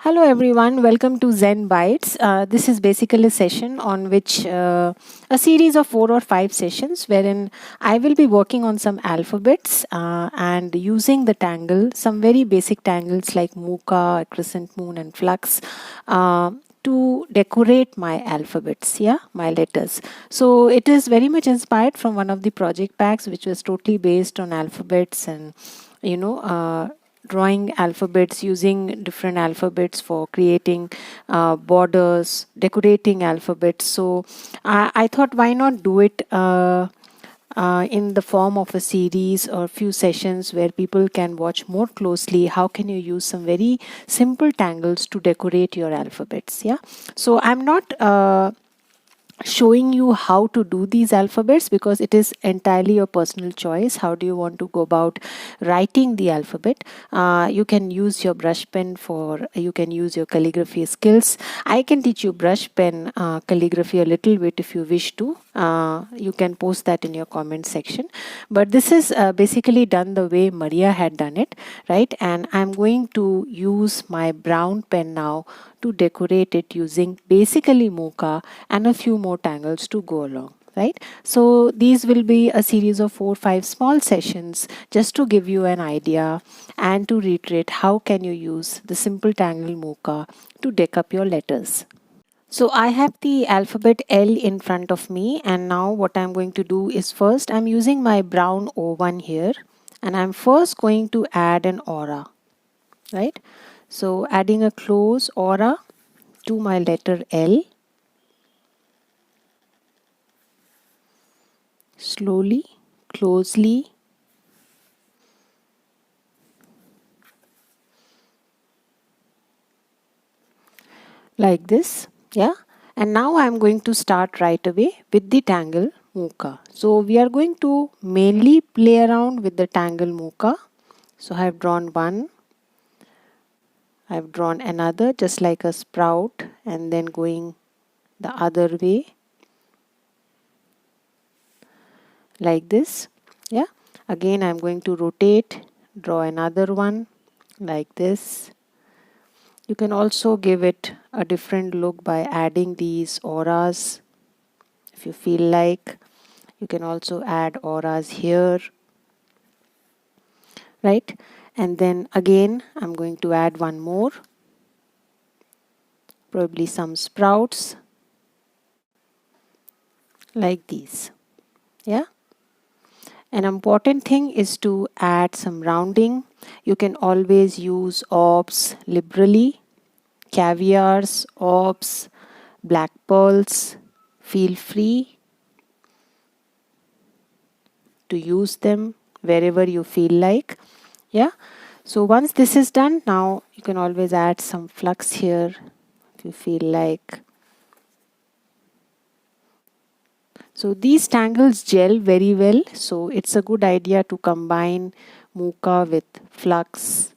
Hello everyone, welcome to Zen Bytes. This is basically a session on which a series of 4 or 5 sessions wherein I will be working on some alphabets and using the tangle, some very basic tangles like Mooka, crescent moon, and flux. To decorate my alphabets, my letters. So it is very much inspired from one of the project packs, which was totally based on alphabets and you know uh, drawing alphabets, using different alphabets for creating borders, decorating alphabets. So I thought, why not do it in the form of a series or few sessions where people can watch more closely how can you use some very simple tangles to decorate your alphabets. So I'm not showing you how to do these alphabets because it is entirely your personal choice. How do you want to go about writing the alphabet? You can use your brush pen, for you can use your calligraphy skills. I can teach you brush pen calligraphy a little bit if you wish to. You can post that in your comment section, but this is basically done the way Maria had done it, right? And I'm going to use my brown pen now to decorate it using basically Mooka and a few more tangles to go along. Right, so these will be a series of 4 or 5 small sessions just to give you an idea and to reiterate how can you use the simple tangle Mooka to deck up your letters. So I have the alphabet L in front of me, and now what I'm going to do is, first I'm using my brown O1 here, and I'm first going to add an aura, right? So adding a close aura to my letter L, slowly, closely, like this. Yeah, and now I'm going to start right away with the tangle Mooka. So we are going to mainly play around with the tangle Mooka. So I have drawn one, I've drawn another just like a sprout, and then going the other way like this. Yeah, again I'm going to rotate, draw another one like this. You can also give it a different look by adding these auras if you feel like. You can also add auras here, right? And then again I'm going to add one more, probably some sprouts like these. Yeah, an important thing is to add some rounding. You can always use orbs liberally, caviars, orbs, black pearls. Feel free to use them wherever you feel like. Yeah, so once this is done, now you can always add some flux here if you feel like. So these tangles gel very well, so it's a good idea to combine Mooka with flux,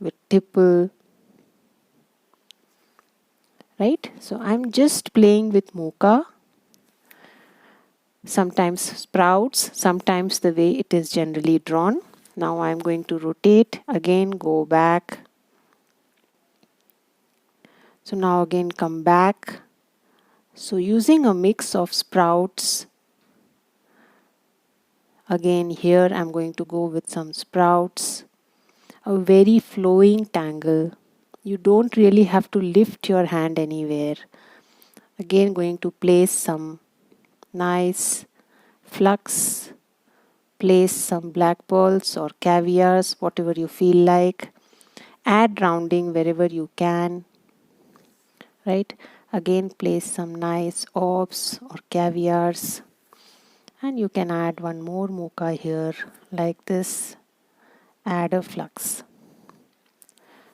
with tipple, right? So I'm just playing with Mooka, sometimes sprouts, sometimes the way it is generally drawn. Now I'm going to rotate, again go back. So now again come back. So using a mix of sprouts, again here I'm going to go with some sprouts, a very flowing tangle. You don't really have to lift your hand anywhere. Again going to place some nice flux, place some black pearls or caviars, whatever you feel like. Add rounding wherever you can, right? Again place some nice orbs or caviars, and you can add one more Mooka here like this. Add a flux.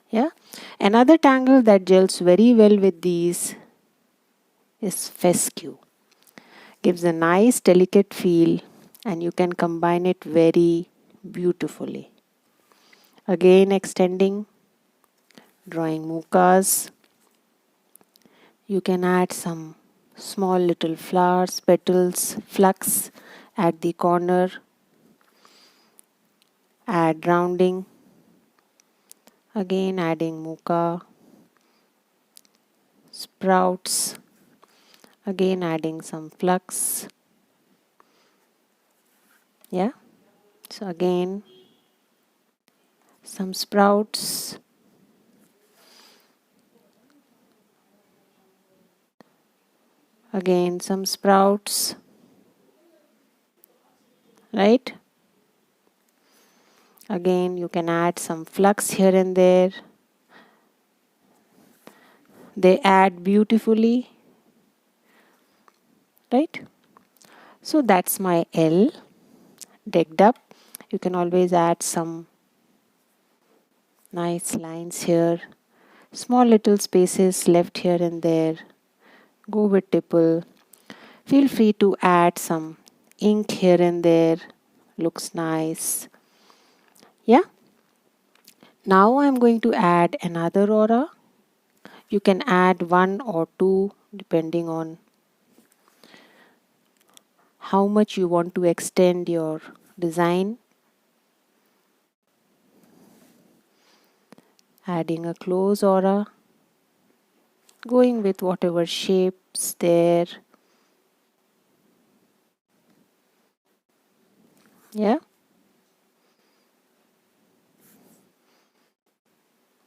Yeah, another tangle that gels very well with these is fescue. Gives a nice delicate feel, and you can combine it very beautifully. Again extending, drawing Mookas. You can add some small little flowers, petals, flux at the corner. Add rounding. Again adding Mooka, sprouts, again adding some flux. Yeah, so again some sprouts, again some sprouts, right? Again you can add some flux here and there. They add beautifully, right? So that's my L decked up. You can always add some nice lines here, small little spaces left here and there. Go with tipple. Feel free to add some ink here and there. Looks nice. Yeah. Now I'm going to add another aura. You can add one or two depending on how much you want to extend your design. Adding a close aura, going with whatever shapes there. Yeah,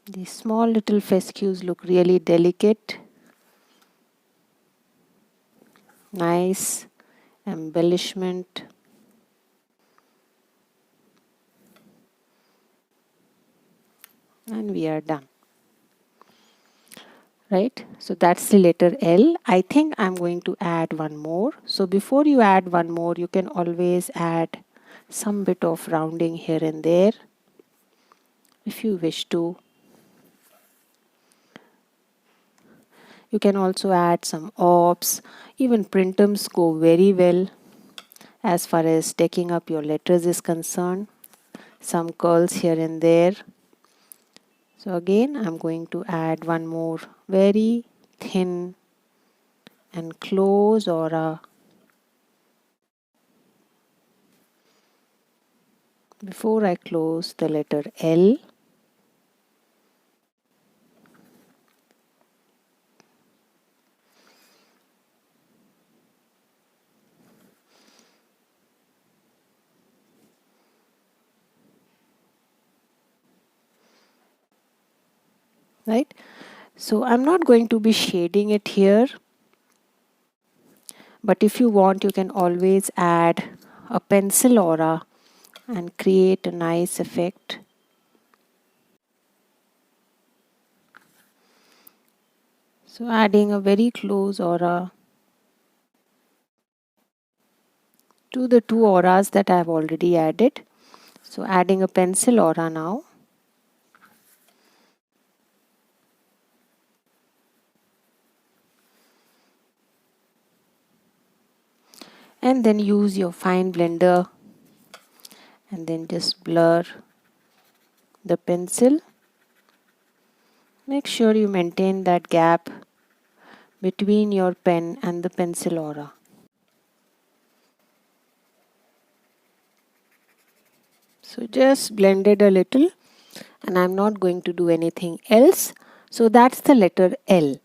these small little fescues look really delicate. Nice embellishment. And we are done. Right, so that's the letter L. I think I'm going to add one more. So before you add one more, you can always add some bit of rounding here and there if you wish to. You can also add some orbs. Even printums go very well as far as decking up your letters is concerned. Some curls here and there. So again I'm going to add one more very thin and close aura before I close the letter L. Right, so I'm not going to be shading it here, but if you want you can always add a pencil aura and create a nice effect. So adding a very close aura to the two auras that I have already added. So adding a pencil aura now. And then use your fine blender and then just blur the pencil. Make sure you maintain that gap between your pen and the pencil aura. So just blend it a little, and I'm not going to do anything else. So that's the letter L.